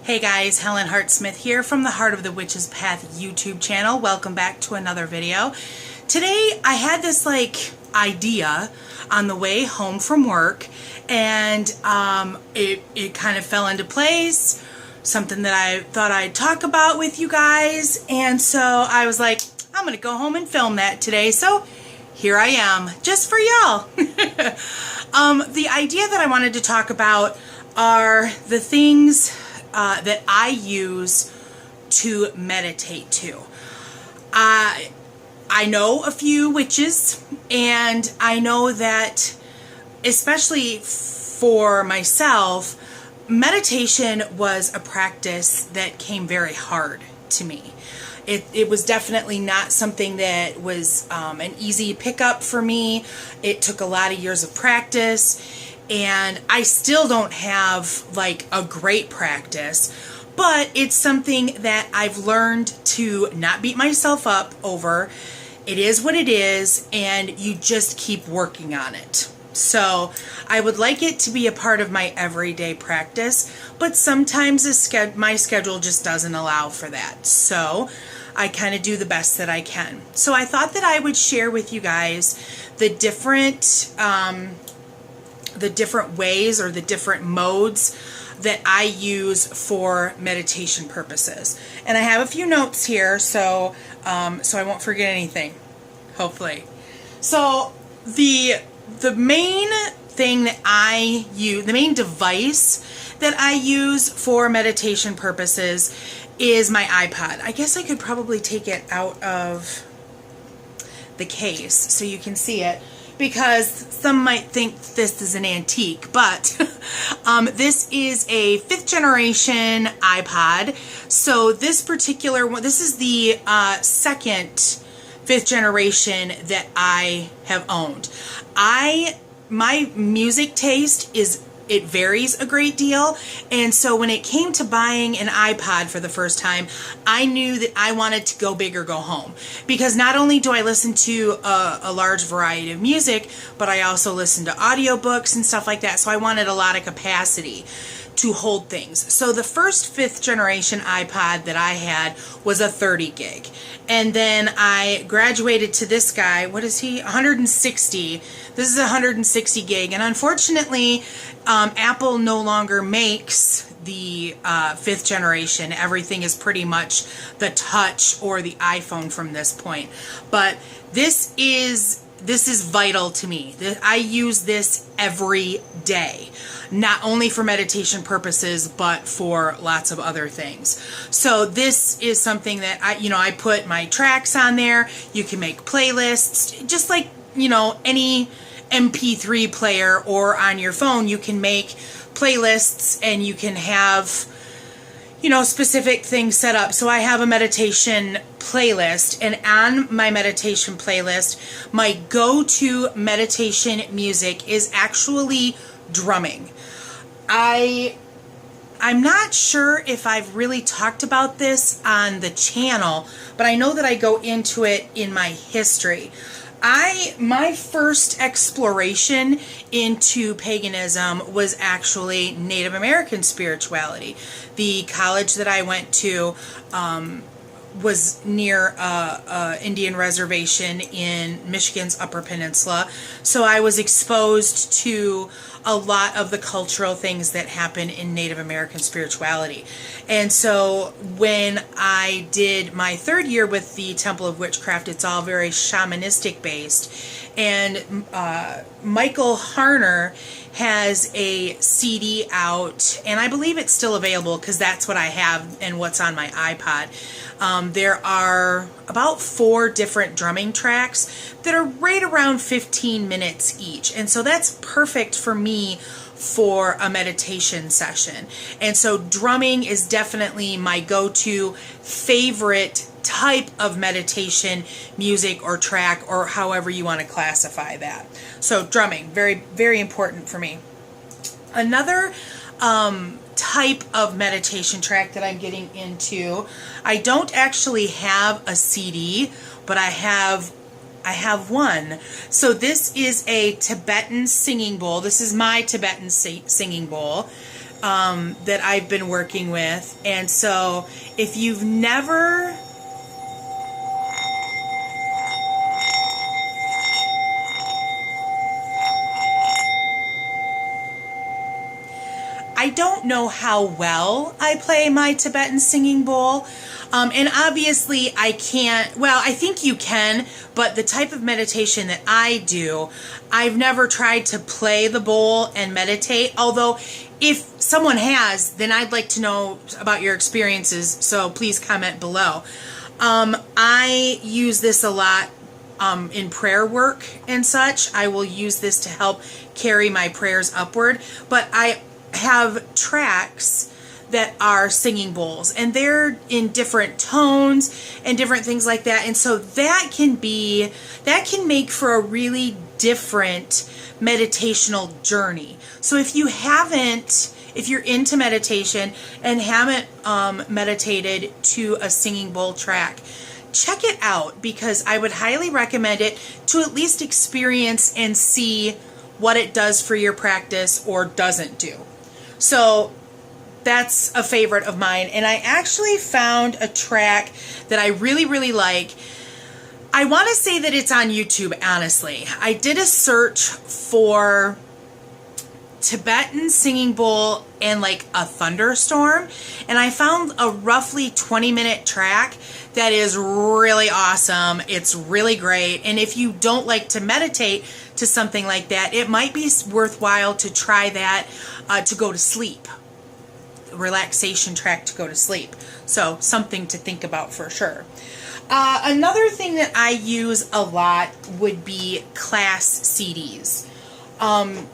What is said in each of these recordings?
Hey guys, Helen Hartsmith here from the Heart of the Witch's Path YouTube channel. Welcome back to another video. Today I had this idea on the way home from work, and it kind of fell into place, something that I thought I'd talk about with you guys, and so I was like, I'm gonna go home and film that today, so here I am, just for y'all. The idea that I wanted to talk about are the things that I use to meditate to. I know a few witches, and I know that, especially for myself, meditation was a practice that came very hard to me. It was definitely not something that was an easy pickup for me. It took a lot of years of practice, and I still don't have a great practice, but it's something that I've learned to not beat myself up over. It is what it is, and you just keep working on it. So I would like it to be a part of my everyday practice, but sometimes my schedule just doesn't allow for that. So I kind of do the best that I can. So I thought that I would share with you guys the different ways or the different modes that I use for meditation purposes. And I have a few notes here, so I won't forget anything, hopefully. So the main thing that I use, the main device that I use for meditation purposes is my iPod. I guess I could probably take it out of the case so you can see it, because some might think this is an antique, but this is a 5th generation iPod. So this particular one, this is the second 5th generation that I have owned. My music taste it varies a great deal, and so when it came to buying an iPod for the first time, I knew that I wanted to go big or go home, because not only do I listen to a large variety of music, but I also listen to audiobooks and stuff like that, so I wanted a lot of capacity to hold things. So the first 5th generation iPod that I had was a 30 gig. And then I graduated to this guy. What is he? 160. This is 160 gig. And unfortunately, Apple no longer makes the 5th generation. Everything is pretty much the Touch or the iPhone from this point. But this is vital to me. I use this every day, not only for meditation purposes, but for lots of other things. So this is something that I put my tracks on there. You can make playlists, just like, any MP3 player or on your phone, you can make playlists and you can have specific things set up. So I have a meditation playlist, and on my meditation playlist, my go-to meditation music is actually drumming. I'm not sure if I've really talked about this on the channel, but I know that I go into it in my history. My first exploration into paganism was actually Native American spirituality. The college that I went to was near Indian reservation in Michigan's Upper Peninsula, so I was exposed to a lot of the cultural things that happen in Native American spirituality. And so when I did my 3rd year with the Temple of Witchcraft, it's all very shamanistic based, and Michael Harner has a CD out, and I believe it's still available because that's what I have and what's on my iPod. There are about 4 different drumming tracks that are right around 15 minutes each, and so that's perfect for me for a meditation session. And so drumming is definitely my go-to favorite type of meditation music or track, or however you want to classify that. So drumming, very, very important for me. Another type of meditation track that I'm getting into, I don't actually have a CD, but I have one. So this is a Tibetan singing bowl. This is my Tibetan singing bowl. that I've been working with. And so if you've never... I don't know how well I play my Tibetan singing bowl. And obviously I can't, well, I think you can, but the type of meditation that I do, I've never tried to play the bowl and meditate. Although if someone has, then I'd like to know about your experiences. So please comment below. I use this a lot in prayer work and such. I will use this to help carry my prayers upward. But I have tracks that are singing bowls, and they're in different tones and different things like that. And so that can make for a really different meditational journey. So if you're into meditation and haven't meditated to a singing bowl track, check it out, because I would highly recommend it to at least experience and see what it does for your practice or doesn't do. So that's a favorite of mine. And I actually found a track that I really, really like. I want to say that it's on YouTube, honestly. I did a search for Tibetan singing bowl and like a thunderstorm, and I found a roughly 20-minute track that is really awesome. It's really great. And if you don't like to meditate to something like that, it might be worthwhile to try that to go to sleep. Relaxation track to go to sleep. So something to think about for sure. Another thing that I use a lot would be class CDs.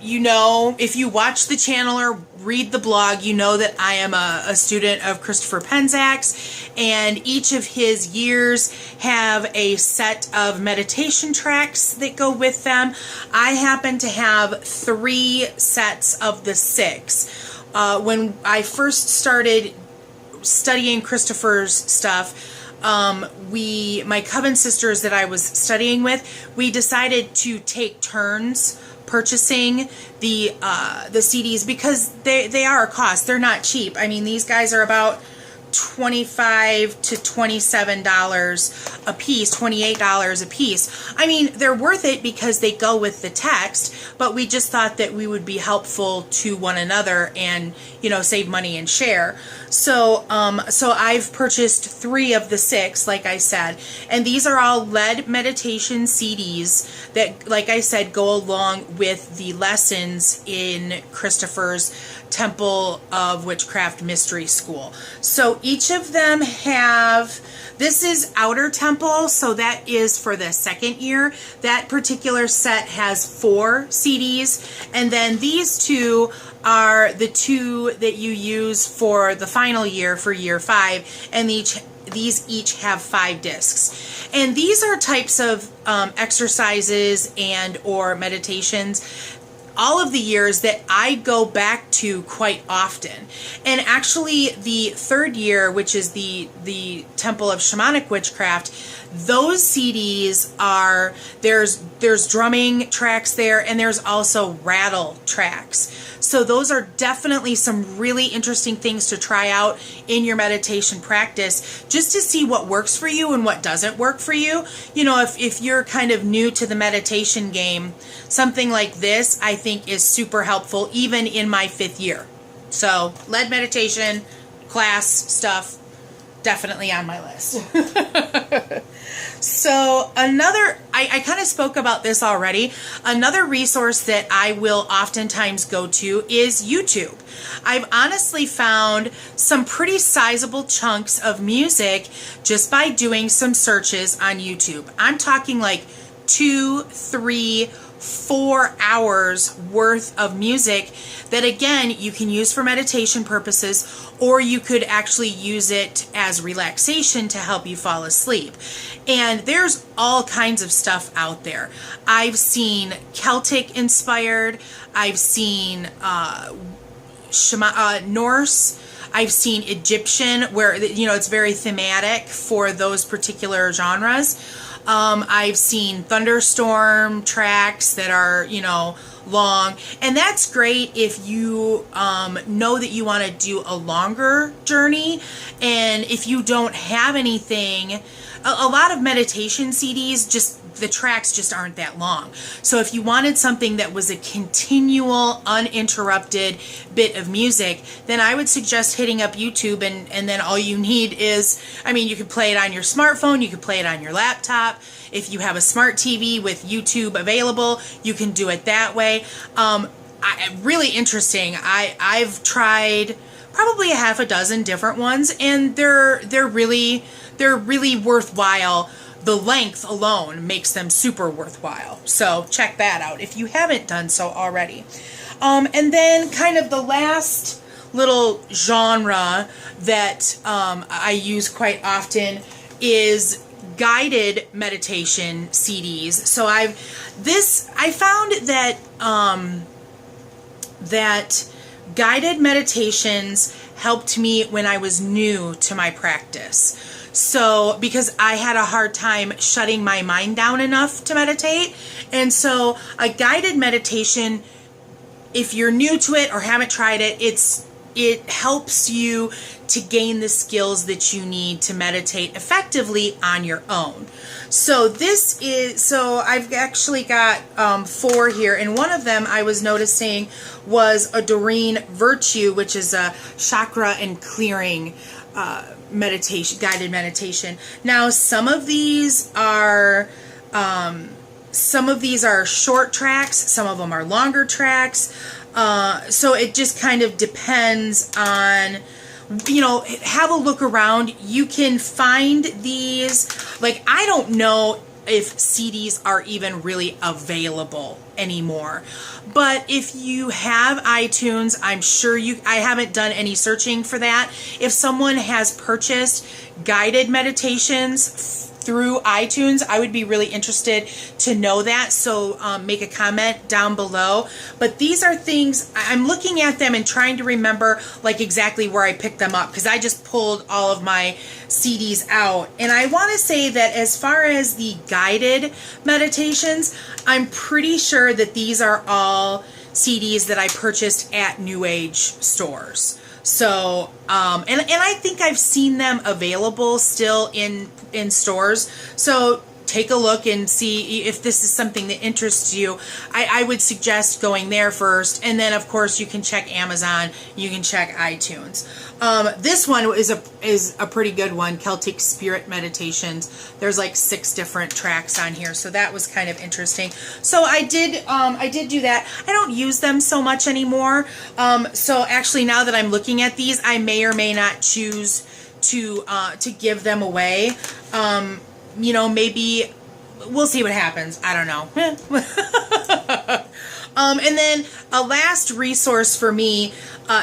You know, if you watch the channel or read the blog, you know that I am a student of Christopher Penzak's, and each of his years have a set of meditation tracks that go with them. I happen to have 3 sets of the 6. When I first started studying Christopher's stuff, my coven sisters that I was studying with, we decided to take turns purchasing the CDs, because they are a cost. They're not cheap. I mean, these guys are about $25 to $27 a piece, $28 a piece. I mean, they're worth it because they go with the text, but we just thought that we would be helpful to one another and, you know, save money and share. So I've purchased 3 of the 6, like I said, and these are all led meditation CDs that, like I said, go along with the lessons in Christopher's Temple of Witchcraft Mystery School. So each of them have, this is Outer Temple, so that is for the 2nd year. That particular set has 4 CDs, and then these 2 are the 2 that you use for the final year, for year 5, and these each have 5 discs. And these are types of exercises and or meditations all of the years that I go back to quite often. And actually the 3rd year, which is the Temple of Shamanic Witchcraft, those CDs are, there's drumming tracks there, and there's also rattle tracks. So those are definitely some really interesting things to try out in your meditation practice, just to see what works for you and what doesn't work for you. You know, if you're kind of new to the meditation game, something like this I think is super helpful even in my 5th year. So lead meditation, class stuff, definitely on my list. So another, I kind of spoke about this already. Another resource that I will oftentimes go to is YouTube. I've honestly found some pretty sizable chunks of music just by doing some searches on YouTube. I'm talking like 2, 3, 4 hours worth of music that, again, you can use for meditation purposes, or you could actually use it as relaxation to help you fall asleep. And there's all kinds of stuff out there. I've seen Celtic inspired, I've seen Norse, I've seen Egyptian, where, you know, it's very thematic for those particular genres. I've seen thunderstorm tracks that are, you know, long. And that's great if you know that you want to do a longer journey. And if you don't have anything, a lot of meditation CDs, just the tracks just aren't that long. So if you wanted something that was a continual, uninterrupted bit of music, then I would suggest hitting up YouTube, and then all you need is, I mean, you could play it on your smartphone, you could play it on your laptop. If you have a smart TV with YouTube available, you can do it that way. Really interesting. I've tried probably a half a dozen different ones, and they're really worthwhile. The length alone makes them super worthwhile. So check that out if you haven't done so already. And then kind of the last little genre that I use quite often is guided meditation CDs. So I found that that guided meditations helped me when I was new to my practice. So, because I had a hard time shutting my mind down enough to meditate. And so a guided meditation, if you're new to it or haven't tried it, it helps you to gain the skills that you need to meditate effectively on your own. So I've actually got 4 here, and one of them I was noticing was a Doreen Virtue, which is a chakra and clearing meditation, guided meditation. Now, some of these are short tracks, some of them are longer tracks. So it just kind of depends on, have a look around. You can find these, like, I don't know if CDs are even really available anymore. But if you have iTunes, I'm sure I haven't done any searching for that. If someone has purchased guided meditations through iTunes, I would be really interested to know that. So make a comment down below. But these are things, I'm looking at them and trying to remember like exactly where I picked them up, because I just pulled all of my CDs out. And I want to say that as far as the guided meditations, I'm pretty sure that these are all CDs that I purchased at New Age stores. So, and I think I've seen them available still in stores. So take a look and see if this is something that interests you. I would suggest going there first, and then of course you can check Amazon, you can check iTunes. This one is a pretty good one, Celtic Spirit Meditations. There's like 6 different tracks on here, so that was kind of interesting. So I did do that. I don't use them so much anymore. So actually, now that I'm looking at these, I may or may not choose to give them away. Maybe we'll see what happens. I don't know. And then a last resource for me,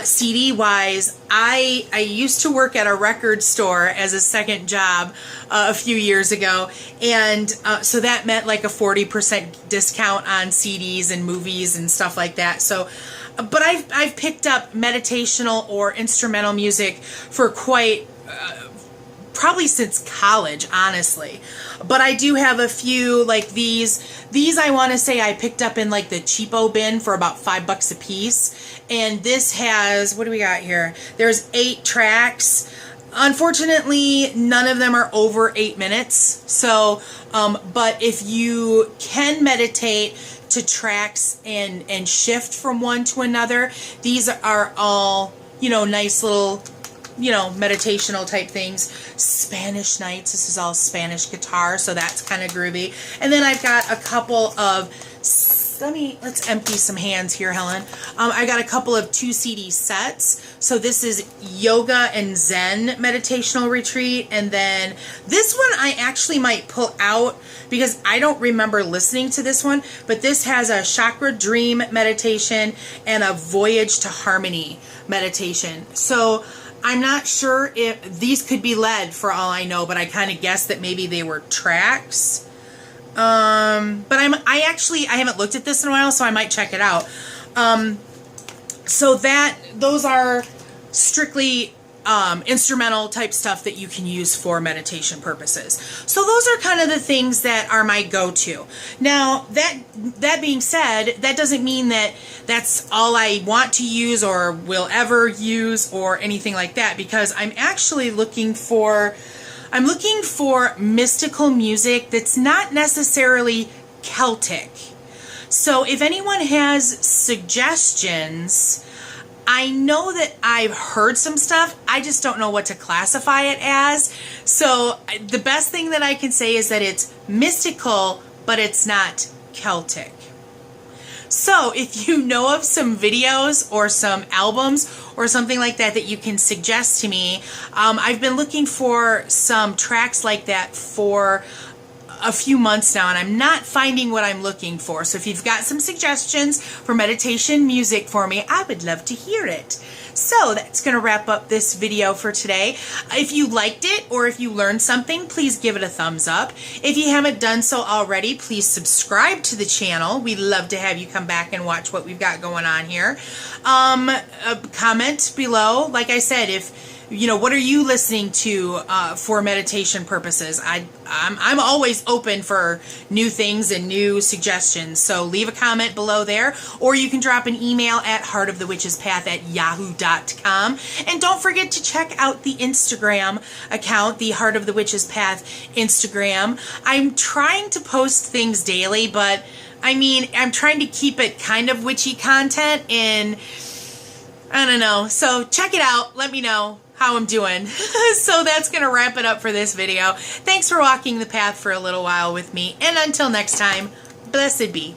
CD wise, I used to work at a record store as a second job a few years ago, and so that meant like a 40% discount on CDs and movies and stuff like that. So, but I've picked up meditational or instrumental music for quite probably since college, honestly. But I do have a few like these. These I want to say I picked up in like the cheapo bin for about $5 a piece. And this has, what do we got here? There's 8 tracks. Unfortunately, none of them are over 8 minutes. So, but if you can meditate to tracks and shift from one to another, these are all, nice little, meditational type things. Spanish Nights. This is all Spanish guitar, so that's kind of groovy. And then I've got a couple of, let's empty some hands here, Helen. I got a couple of 2 CD sets. So this is Yoga and Zen Meditational Retreat. And then this one I actually might pull out because I don't remember listening to this one, but this has a Chakra Dream meditation and a Voyage to Harmony meditation. So I'm not sure if these could be led for all I know, but I kind of guessed that maybe they were tracks. But I haven't looked at this in a while, so I might check it out. So those are strictly instrumental type stuff that you can use for meditation purposes. So those are kind of the things that are my go-to. Now, that being said, that doesn't mean that that's all I want to use or will ever use or anything like that, because I'm actually looking for mystical music that's not necessarily Celtic. So if anyone has suggestions, I know that I've heard some stuff, I just don't know what to classify it as. So the best thing that I can say is that it's mystical, but it's not Celtic. So if you know of some videos or some albums or something like that that you can suggest to me, I've been looking for some tracks like that for a few months now, and I'm not finding what I'm looking for. So if you've got some suggestions for meditation music for me, I would love to hear it. So that's going to wrap up this video for today. If you liked it or if you learned something, please give it a thumbs up. If you haven't done so already, please subscribe to the channel. We'd love to have you come back and watch what we've got going on here. Comment below. Like I said, if what are you listening to for meditation purposes? I'm always open for new things and new suggestions. So leave a comment below there, or you can drop an email at heartofthewitchespath@yahoo.com. And don't forget to check out the Instagram account, the Heart of the Witches Path Instagram. I'm trying to post things daily, but I'm trying to keep it kind of witchy content, and I don't know. So check it out. Let me know how I'm doing. So that's going to wrap it up for this video. Thanks for walking the path for a little while with me. And until next time, blessed be.